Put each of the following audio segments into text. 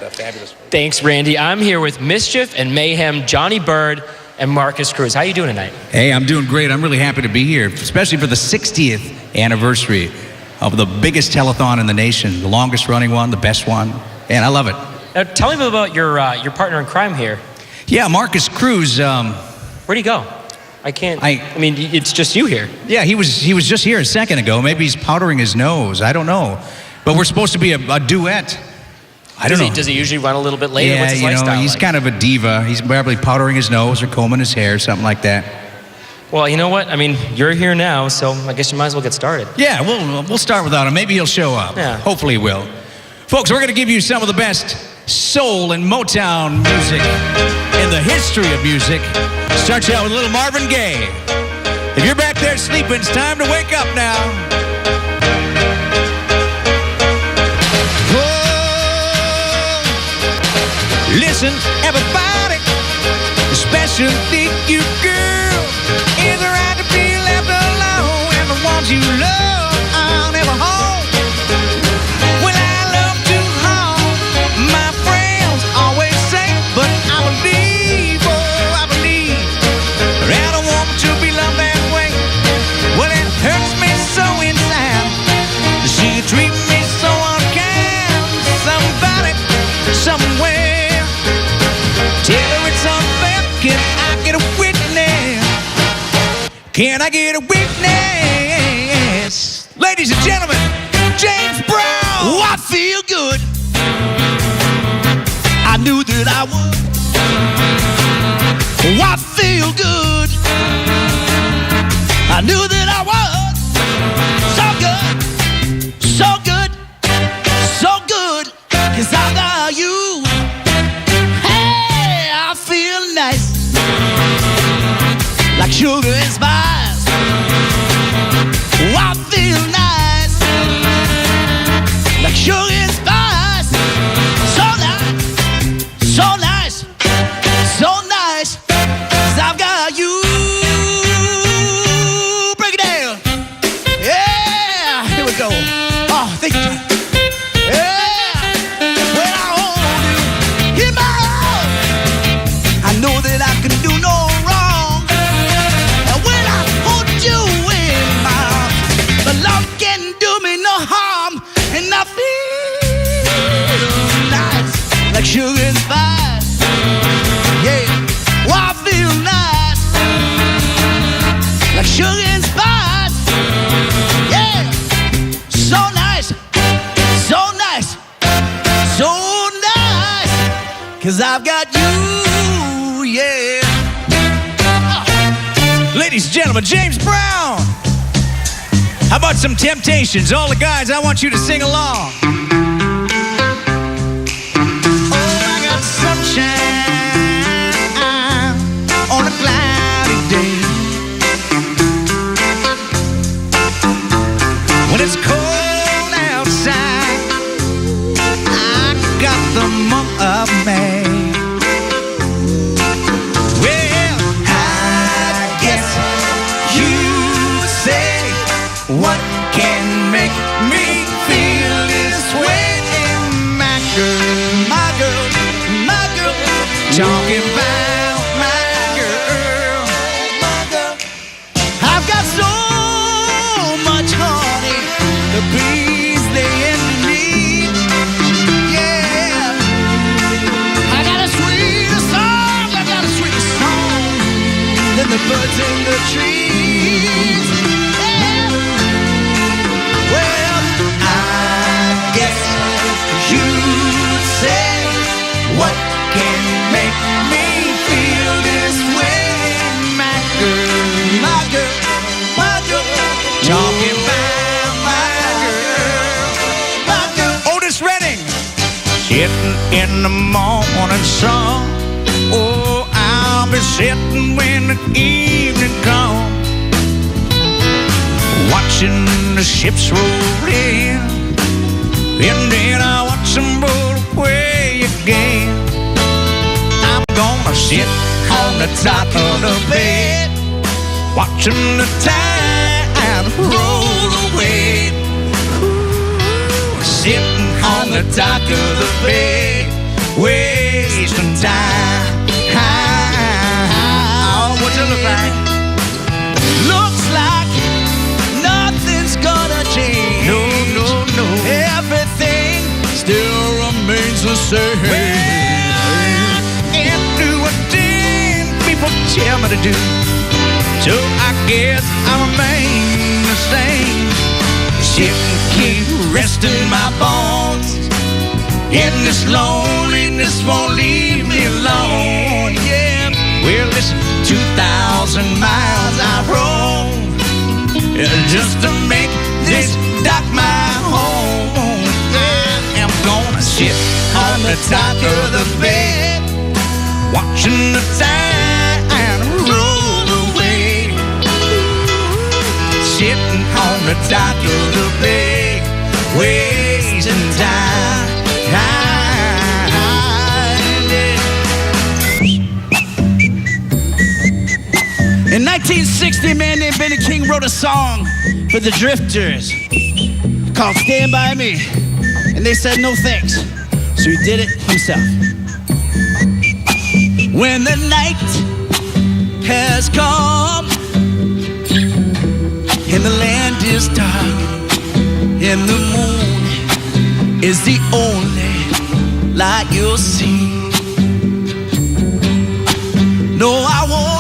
with a fabulous voice. Thanks, Randy. I'm here with Mischief and Mayhem, Jonny Bird, and Marcus Cruz. How you doing tonight? Hey, I'm doing great. I'm really happy to be here, especially for the 60th anniversary of the biggest telethon in the nation, the longest running one, the best one, and I love it. Now, tell me about your partner in crime here. Yeah, Marcus Cruz. Where'd he go? I mean, it's just you here. Yeah, he was just here a second ago. Maybe he's powdering his nose. I don't know. But we're supposed to be a duet. I don't know. Does he usually run a little bit later? Yeah, What's his lifestyle he's like? kind of a diva. He's probably powdering his nose or combing his hair, something like that. Well, you know what? I mean, you're here now, so I guess you might as well get started. Yeah, we'll start without him. Maybe he'll show up. Yeah. Hopefully he will. Folks, we're going to give you some of the best soul and Motown music in the history of music. Start you out with a little Marvin Gaye. If you're back there sleeping, it's time to wake up now. Listen, everybody, especially you, girl. Is it right to be left alone and the ones you love are never home? Well, I love to home, my friends always say, but I believe, oh, I believe that I want to be loved that way. Well, it hurts me so inside to see you treat me so unkind. Somebody, somewhere. Tell her it's unfair. Can I get a witness? Can I get a witness? Ladies and gentlemen, James Brown. Oh, I feel good. I knew that I would. Oh, I feel good. I knew that I would. So good, so good, so good. 'Cause I got you. Nice, like sugar and spice. Oh, I feel nice, like sugar and spice. So nice, so nice, so nice. 'Cause I've got you. Break it down. Yeah, here we go. Oh, thank you. Know that I can do no wrong. And when I put you in my arms, the love can do me no harm. And I feel nice, like sugar and spice. Yeah, well, I feel nice, like sugar and spice. Yeah, so nice, so nice, so nice. 'Cause I've got you. Yeah. Ladies and gentlemen, James Brown. How about some Temptations? All the guys, I want you to sing along. Oh, I got sunshine on a cloudy day. When it's cold outside, I got the month of May. What can make me feel this way? And my girl, talking about my girl. I've got so much honey, the bees they envy. Yeah, I got a sweeter song, than the birds in the trees. What can make me feel this way? My girl, talking about my girl. Otis Redding. Sitting in the morning sun. Oh, I'll be sitting when the evening comes, watching the ships roll in, and then I watch them roll away again. I'm gonna sit on the top of the bed, watching the tide roll away. Ooh, sitting on the top of the bed, time. What's it look like? Looks like nothing's gonna change. No, no, no. Everything still remains the same. Well, can't do a thing people tell me to do. So I guess I remain the same. Shit keep resting my bones. And this loneliness won't leave me alone. Yeah. Well, listen, 2,000 miles I roam just to make this dock my home. I am gonna sit on the top of the bed, watching the tide roll away. Sitting on the top of the bed, wasting time. In 1960, a man named Benny King wrote a song for the Drifters called Stand By Me. And they said no thanks, so he did it himself. When the night has come and the land is dark and the moon is the only light you'll see. No, I won't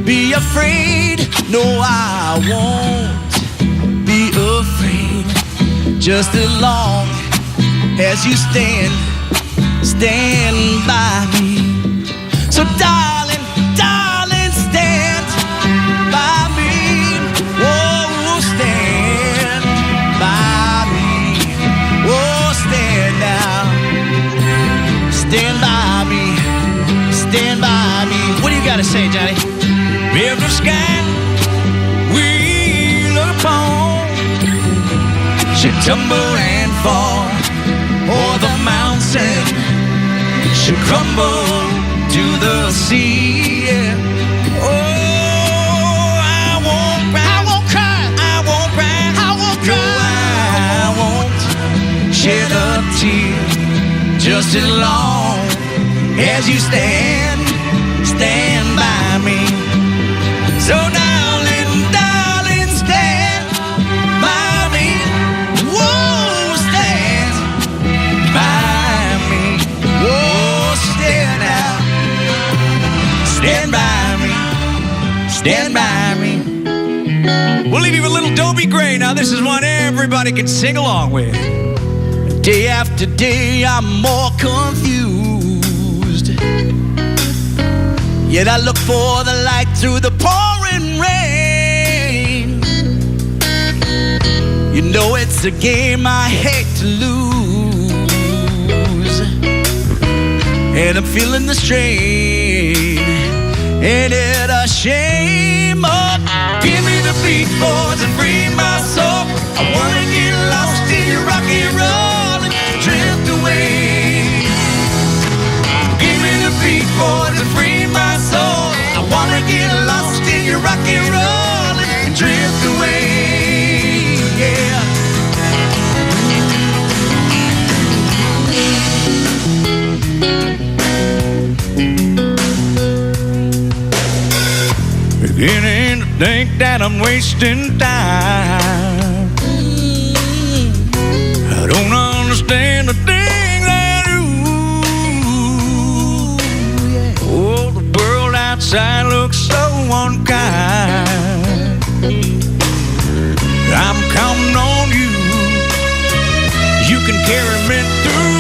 be afraid. No, I won't be afraid. Just as long as you stand by me. So darling, darling, stand by me. Oh, stand by me. Oh, stand now. Stand by me. Stand by me. What do you gotta say, Johnny? If the sky we look upon should tumble and fall, or the mountain should crumble to the sea. Oh, I won't cry, I won't cry, I won't cry, I won't shed a tear. Just as long as you stand by me. So darling, darling, stand by me. Whoa, stand by me. Whoa, stand out. Stand by me. Stand by me. We'll leave you with a little Dobie Gray. Now this is one everybody can sing along with. Day after day I'm more confused, yet I look for the light through the pouring rain. You know it's a game I hate to lose, and I'm feeling the strain. Ain't it a shame? Oh, give me the beat, boys, and free my soul. I wanna get lost in your rock and roll and drift away. Give me the beat, boys, and free my soul. I wanna get lost in your rock and roll and drift away. Yeah. Beginning to think that I'm wasting time. I don't understand the things I do. Oh, the world outside looks so unkind. I'm counting on you. You can carry me through.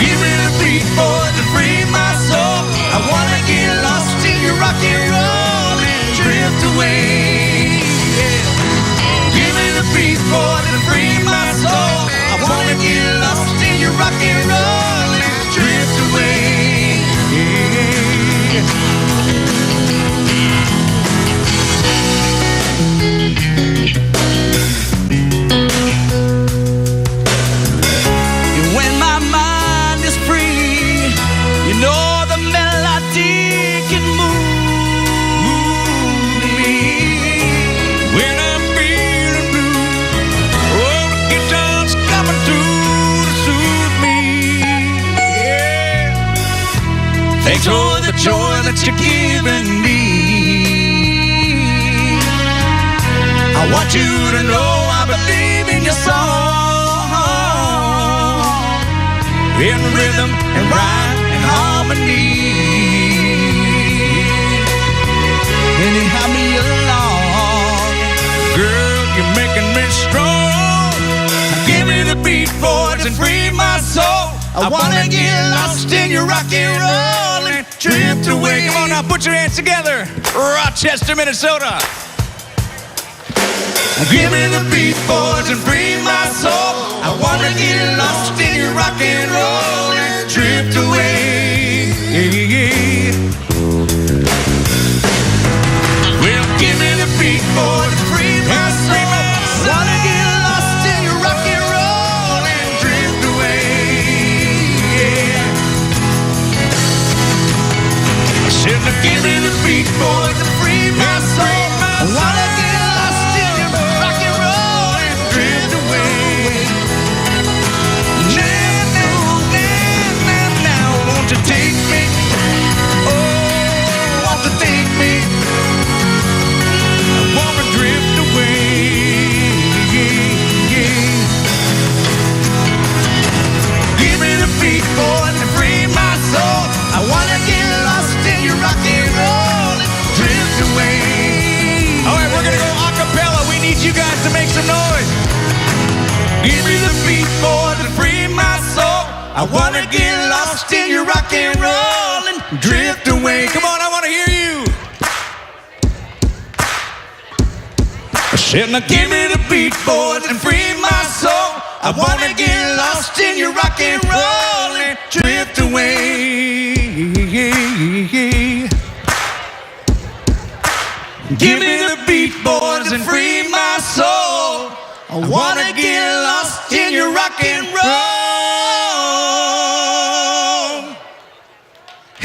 Give me the beat, boys, to free my soul. I wanna get lost in your rock and roll and drift away. Yeah. Give me the beat, boys, to free my soul. I wanna get lost in your rock and roll and drift away. Yeah. Thanks for the joy that you're giving me. I want you to know I believe in your song, in rhythm and rhyme and harmony. And you help me along, girl, you're making me strong. Give me the beat, boys, and free my soul. I wanna get lost in your rock and roll and drift away. Come on now, put your hands together. Rochester, Minnesota. Give me the beat, boys, and free my soul. I wanna get lost in your rock and roll and drift away. Well, give me the beat, boys, and free my soul. I wanna get lost in your rock and roll and drift away. I said, now give me the beat, boys, and free my soul. I wanna get lost in your rock and roll and drift away. Now, won't you take me? Oh, won't you take me? I wanna drift away. Give me the beat, boys, and free my soul. I wanna get lost in your rock and roll and drift away. All right, we're gonna go a cappella. We need you guys to make some noise. Give me the beat, boys, and free my soul. I wanna get lost in your rock and roll and drift away. Come on, I wanna hear you. I said, now give me the beat, boys, and free my soul. I wanna get lost in your rock and roll and drift away. Give me the beat, boys, and free my soul. I wanna get lost in your rock and roll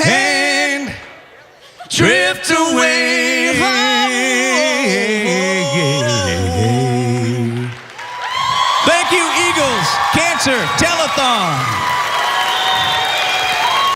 and drift away. Thank you, Eagles, Cancer, Telethon.